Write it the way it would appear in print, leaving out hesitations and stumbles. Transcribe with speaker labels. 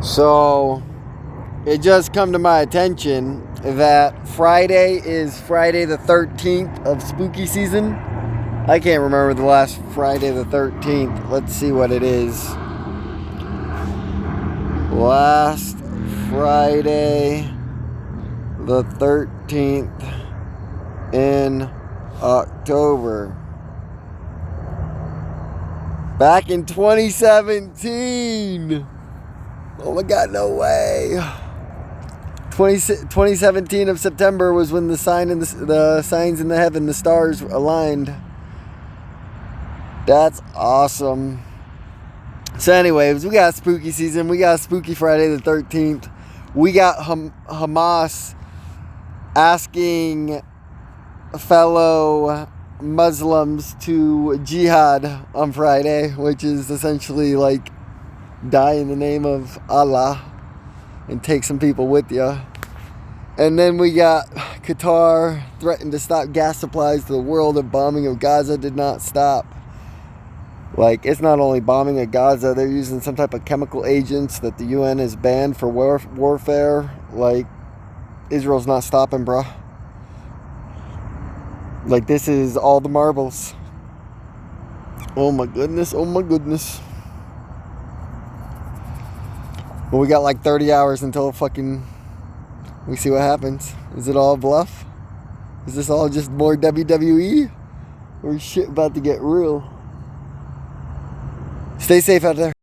Speaker 1: So it just come to my attention that Friday is Friday the 13th of spooky season. I can't remember the last Friday the 13th. Let's see what it is. Last Friday the 13th in October. Back in 2017. Oh my God, no way. 2017 of September was when the signs in the heaven, the stars aligned. That's awesome. So anyways, we got spooky season. We got spooky Friday the 13th. We got Hamas asking fellow Muslims to jihad on Friday, which is essentially like die in the name of Allah and take some people with you. And then we got Qatar threatened to stop gas supplies to the world. The bombing of Gaza did not stop. Like, it's not only bombing of Gaza, they're using some type of chemical agents that the UN has banned for warfare. Like, Israel's not stopping, bruh. Like, this is all the marbles. Oh my goodness, oh my goodness. Well, we got like 30 hours until we see what happens. Is it all bluff? Is this all just more WWE? Or is shit about to get real? Stay safe out there.